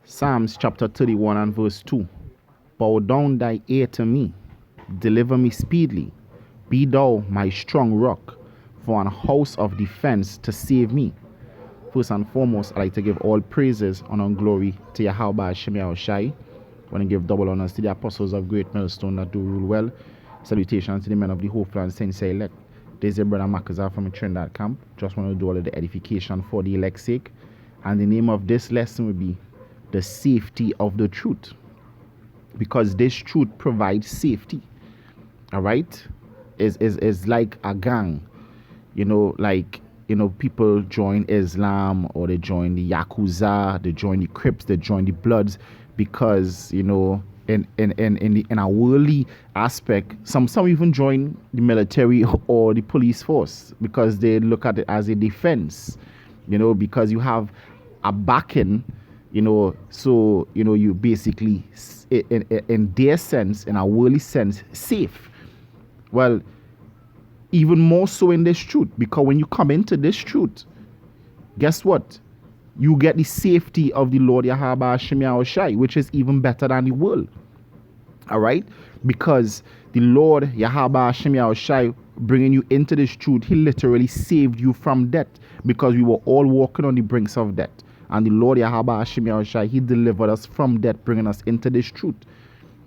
Psalms chapter 31 and verse 2. Bow down thy ear to me, deliver me speedily. Be thou my strong rock, for an house of defense to save me. First and foremost, I like to give all praises, honor, and glory to Yahweh Hashem Yahushai. I want to give double honors to the apostles of Great Millstone that do rule well. Salutations to the men of the Hopeful and Sincere elect. This is your brother Makazar from Trinidad camp. Just want to do all of the edification for the elect's sake. And the name of this lesson will be the safety of the truth, because this truth provides safety. All right, is like a gang, people join Islam, or they join the Yakuza, they join the Crips, they join the Bloods, because in a worldly aspect, some even join the military or the police force because they look at it as a defense, because you have a backing, so you basically, in their sense, in a worldly sense, safe. Well, even more so in this truth, because when you come into this truth, guess what? You get the safety of the Lord Yahweh Hashem Yahushai, which is even better than the world. All right? Because the Lord Yahweh Hashem Yahushai, bringing you into this truth, he literally saved you from death, because we were all walking on the brinks of death. And the Lord Yahweh Hashem Yahushai, he delivered us from death, bringing us into this truth.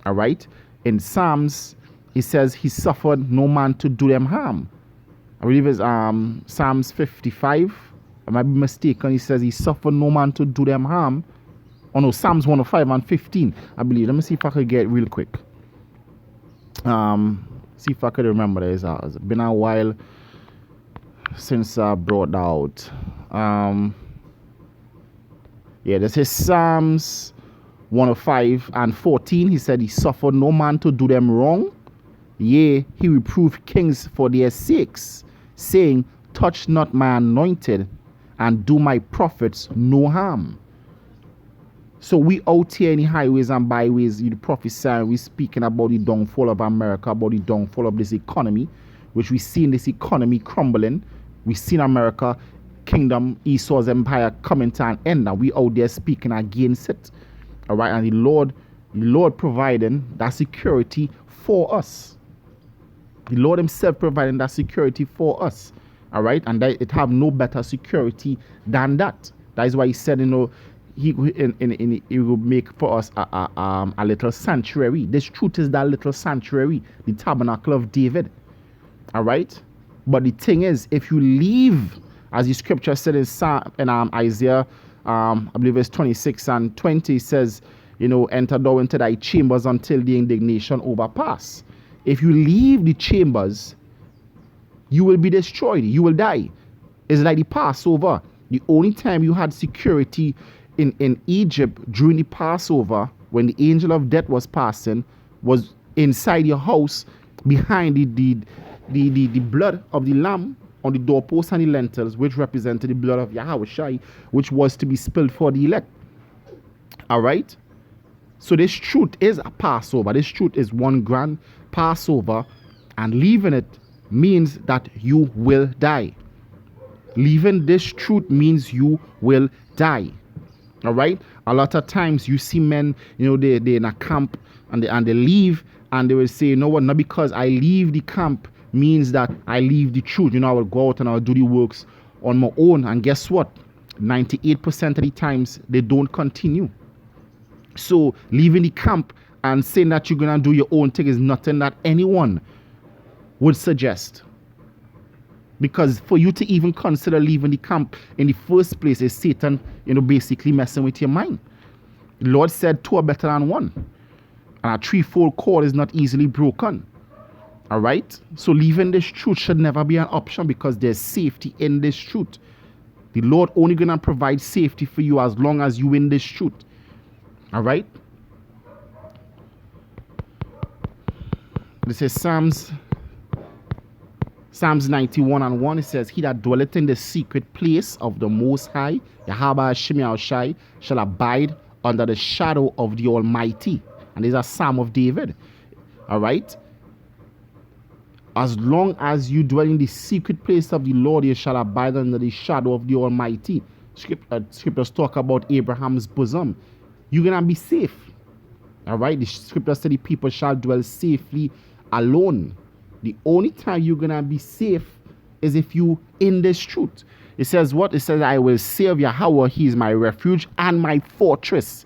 All right? In Psalms, he says he suffered no man to do them harm. I believe it's Psalms 55. I might be mistaken. He says he suffered no man to do them harm. Oh no, Psalms 105 and 15, I believe. Let me see if I could get it real quick. See if I could remember this. It's been a while since I brought that out. This is Psalms 105 and 14. He said he suffered no man to do them wrong. Yea, he reproved kings for their sakes, saying, touch not my anointed, and do my prophets no harm. So we out here in the highways and byways, the prophesying, we speaking about the downfall of America, about the downfall of this economy, which we see in this economy crumbling. We see in America, kingdom, Esau's empire coming to an end, and we out there speaking against it. All right, and the Lord providing that security for us. The Lord himself providing that security for us. All right, and that it have no better security than that. That is why he said, he will make for us a little sanctuary. This truth is that little sanctuary, the tabernacle of David. All right, but the thing is, if you leave, as the scripture said in Isaiah, I believe it's 26 and 20, says, enter thou into thy chambers until the indignation overpass. If you leave the chambers, you will be destroyed. You will die. It's like the Passover. The only time you had security in Egypt during the Passover, when the angel of death was passing, was inside your house, behind the blood of the lamb on the doorposts and the lintels, which represented the blood of Yahushai, which was to be spilled for the elect. All right? So this truth is a Passover. This truth is one grand Passover, and leaving it means that you will die. Leaving this truth means you will die. All right? A lot of times you see men, they're in a camp and they leave, and they will say, what, not because I leave the camp means that I leave the truth. I will go out and I'll do the works on my own. And guess what? 98% of the times they don't continue. So leaving the camp and saying that you're going to do your own thing is nothing that anyone would suggest. Because for you to even consider leaving the camp in the first place is Satan, basically messing with your mind. The Lord said two are better than one. And a threefold cord is not easily broken. All right? So leaving this truth should never be an option, because there's safety in this truth. The Lord only going to provide safety for you as long as you in this truth. All right? This is Psalms 91 and 1. It says, he that dwelleth in the secret place of the Most High, Yahweh Hashem Yahushai, shall abide under the shadow of the Almighty. And this is a Psalm of David. All right? As long as you dwell in the secret place of the Lord, you shall abide under the shadow of the Almighty. Scriptures talk about Abraham's bosom. you're gonna be safe. All right, the scripture said the people shall dwell safely alone. The only time you're gonna be safe is if you in this truth. It says what? It says, I will save Yahweh, he is my refuge and my fortress.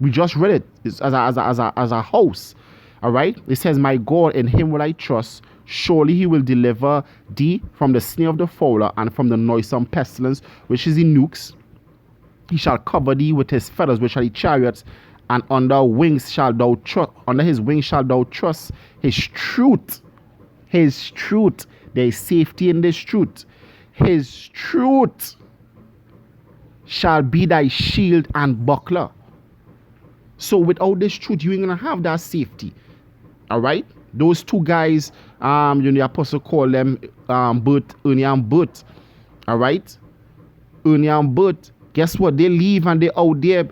We just read it. It's as a house. All right. It says, my God, in him will I trust. Surely he will deliver thee from the snare of the fowler and from the noisome pestilence, which is in nukes. He shall cover thee with his feathers, which are the chariots, and under his wings shalt thou trust. His truth. His truth. There is safety in this truth. His truth shall be thy shield and buckler. So without this truth, you ain't gonna have that safety. All right. Those two guys, the apostle called them Bert, Ernie and Bert. All right. Ernie and Bert. Guess what? They leave and they out there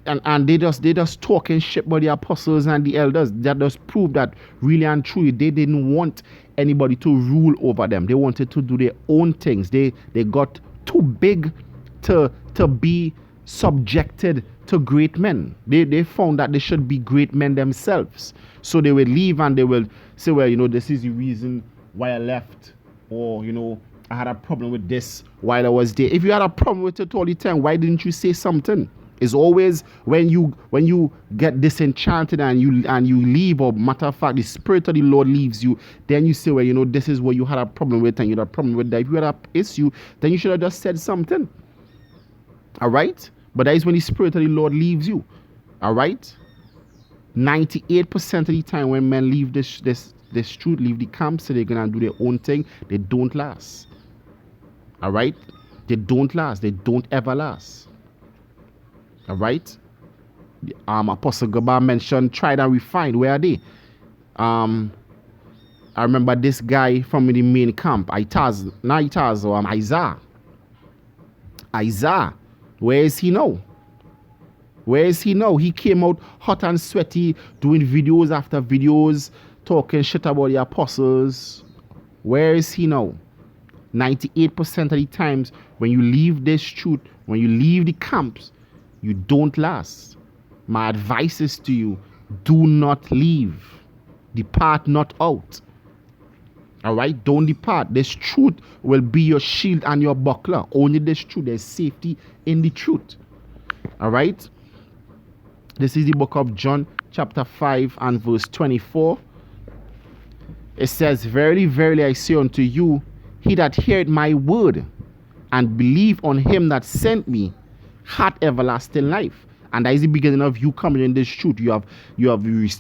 and they just talking shit about the apostles and the elders. That does prove that really and truly they didn't want anybody to rule over them. They wanted to do their own things. They got too big to be subjected to great men. They found that they should be great men themselves. So they will leave and they will say, well, this is the reason why I left, or I had a problem with this while I was there. If you had a problem with it all the time, why didn't you say something? It's always when you get disenchanted and you leave, or matter of fact, the Spirit of the Lord leaves you, then you say, this is what you had a problem with, and you had a problem with that. If you had an issue, then you should have just said something. All right? But that is when the Spirit of the Lord leaves you. All right? 98% of the time when men leave this truth, leave the camp, so they're going to do their own thing, they don't last. All right? They don't last. They don't ever last. All right? Apostle Gabar mentioned tried and refined. Where are they? I remember this guy from the main camp, Isaiah. Where is he now? Where is he now? He came out hot and sweaty, doing videos after videos, talking shit about the apostles. Where is he now? 98% of the times when you leave this truth, when you leave the camps, you don't last. My advice is to you, do not leave. Depart not out. All right? Don't depart. This truth will be your shield and your buckler. Only this truth. There's safety in the truth. All right? This is the book of John, chapter 5 and verse 24. It says, verily, verily, I say unto you, he that heareth my word and believe on him that sent me hath everlasting life. And that is the beginning of you coming in this truth. You have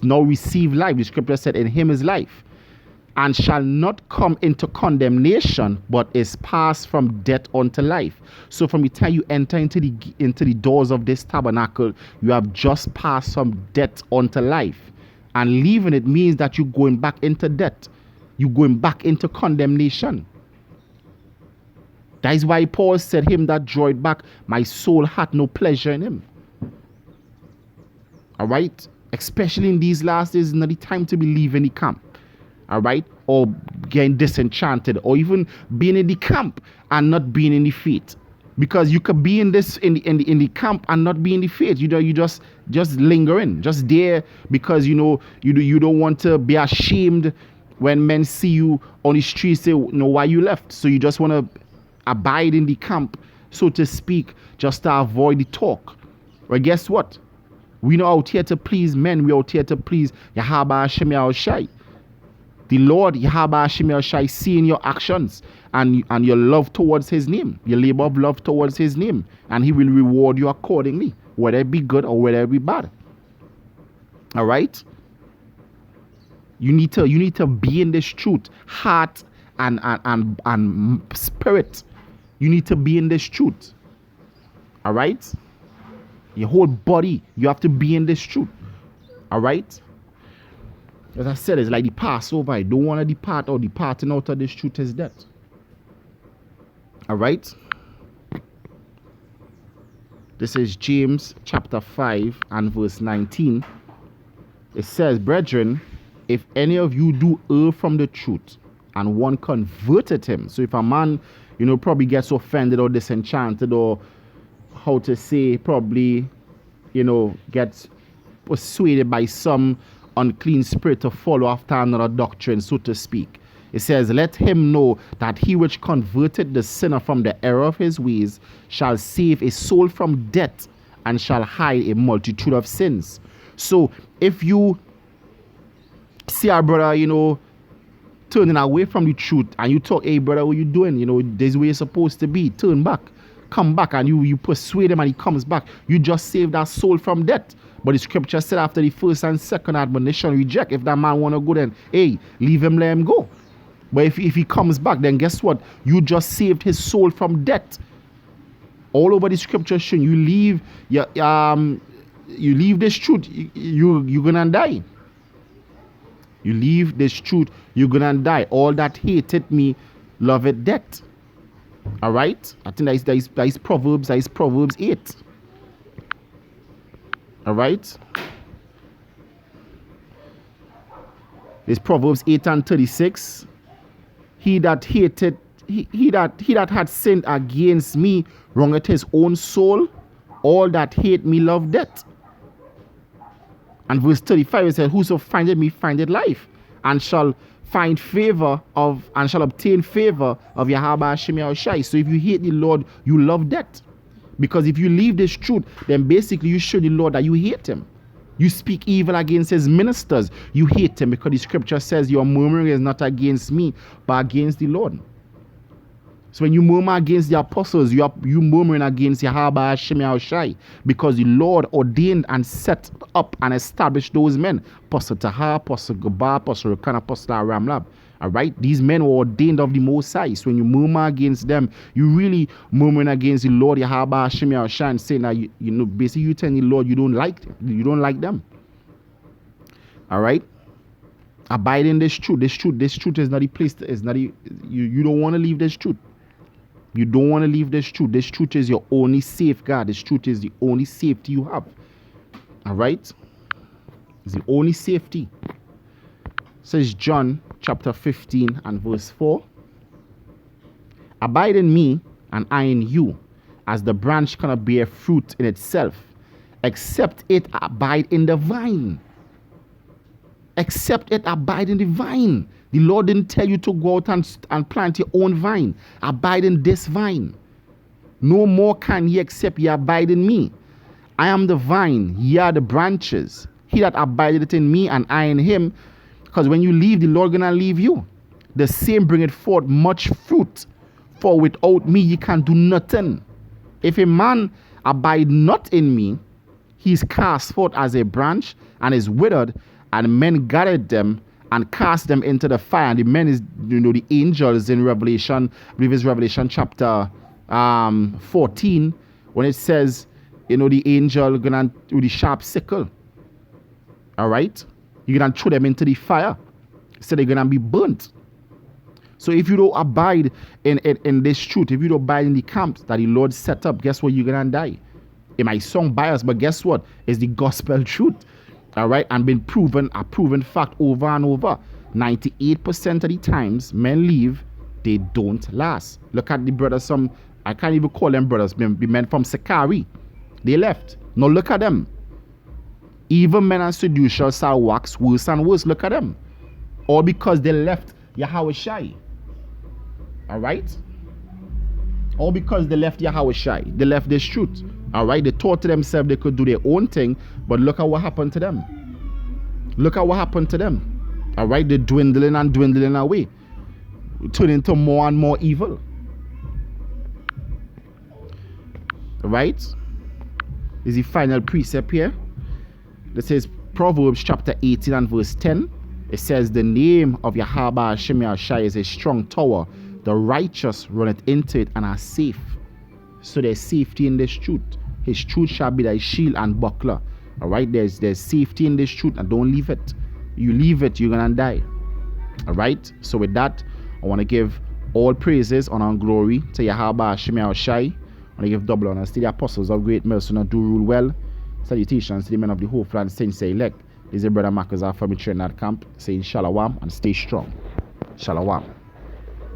now received life. The scripture said, in him is life. And shall not come into condemnation, but is passed from death unto life. So from the time you enter into the doors of this tabernacle, you have just passed from death unto life. And leaving it means that you're going back into death. You're going back into condemnation. That is why Paul said, him that draweth back, my soul hath no pleasure in him. All right? Especially in these last days, is not the time to be leaving the camp. All right? Or getting disenchanted, or even being in the camp and not being in the faith. Because you could be in the camp and not be in the faith. You just lingering, just there because you don't want to be ashamed when men see you on the street, say why you left. So you just want to abide in the camp, so to speak, just to avoid the talk. Well, guess what? We're not out here to please men. We're out here to please Yahweh Hashem Yahushai. The Lord Yahweh Hashem Yahushai seeing your actions and your love towards his name, your labor of love towards his name, and he will reward you accordingly, whether it be good or whether it be bad. All right? You need to be in this truth, heart and spirit. You need to be in this truth. All right? Your whole body, you have to be in this truth. All right? As I said, it's like the Passover. I don't want to depart, or departing out of this truth is death. All right? This is James chapter 5 and verse 19. It says, brethren, if any of you do err from the truth, and one converted him. So if a man, probably gets offended or disenchanted, or how to say, probably get persuaded by some unclean spirit to follow after another doctrine, so to speak. It says, let him know that he which converted the sinner from the error of his ways shall save a soul from death and shall hide a multitude of sins. So if you see our brother, turning away from the truth, and you talk, hey brother, what you doing? This is where you're supposed to be. Turn back. Come back, and you persuade him and he comes back. You just save that soul from death. But the scripture said after the first and second admonition, reject. If that man want to go, then hey, leave him, let him go. But if he comes back, then guess what? You just saved his soul from death. All over the scripture showing you leave this truth, you're gonna die. You leave this truth, you're gonna die. All that hated me loveth death. All right, I think that is Proverbs 8. All right, it's Proverbs 8:36. He that had sinned against me wrongeth his own soul. All that hate me love death. And verse 35, it says, whoso findeth me findeth life, and shall obtain favor of Yahweh Hashem Yahushai. So if you hate the Lord, you love death. Because if you leave this truth, then basically you show the Lord that you hate him. You speak evil against his ministers. You hate him, because the scripture says your murmuring is not against me, but against the Lord. So when you murmur against the apostles, you murmuring against Yahweh Hashem Yahushai, because the Lord ordained and set up and established those men. Apostle Tahar, Apostle Gabar, Apostle Rekan, Apostle Aramlab. All right, these men were ordained of the Most High. So when you murmur against them, you really murmuring against the Lord Yahweh Hashem Yahushai, and saying that basically you telling the Lord you don't like them. You don't like them. All right. Abide in this truth. This truth is not a place. You don't want to leave this truth. You don't want to leave this truth. This truth is your only safeguard. This truth is the only safety you have. All right? It's the only safety. Says John chapter 15 and verse 4. Abide in me and I in you, as the branch cannot bear fruit in itself, except it abide in the vine. Except it abide in the vine. The Lord didn't tell you to go out and plant your own vine. Abide in this vine. No more can ye except ye abide in me. I am the vine, ye are the branches. He that abideth in me and I in him. Because when you leave, the Lord gonna leave you. The same bringeth forth much fruit. For without me ye can do nothing. If a man abide not in me, he is cast forth as a branch and is withered, and men gathered them and cast them into the fire. And the men is, the angels in Revelation, I believe it's Revelation chapter 14, when it says, the angel gonna with the sharp sickle. All right, you're gonna throw them into the fire, so they're gonna be burnt. So if you don't abide in this truth, if you don't abide in the camps that the Lord set up, guess what? You're gonna die. It might sound biased, but guess what? It's the gospel truth. All right, and been proven, a proven fact over and over. 98% of the times men leave, they don't last. Look at the brothers, I can't even call them brothers, the men from Sakari. They left. Now look at them. Evil men and seducers shall wax worse and worse. Look at them. All because they left Yahweh Shai. All right? All because they left Yahweh Shai. They left this truth. All right? They thought to themselves they could do their own thing, but look at what happened to them. Look at what happened to them. All right? They're dwindling and dwindling away. Turn into more and more evil. All right? This is the final precept here. It says Proverbs chapter 18 and verse 10. It says, the name of Yahweh Hashem Yahushai is a strong tower. The righteous runneth into it and are safe. So there's safety in this truth. His truth shall be thy shield and buckler. All right, there's safety in this truth, and don't leave it. You leave it, you're gonna die. All right. So with that, I want to give all praises, honor, and glory to Yahweh Hashem Yahushai. I want to give double honors to the apostles of great mercy and do rule well. Salutations to the men of the hopeful and saints elect. This is your brother Marcus from the training camp, saying shalom and stay strong. Shalom.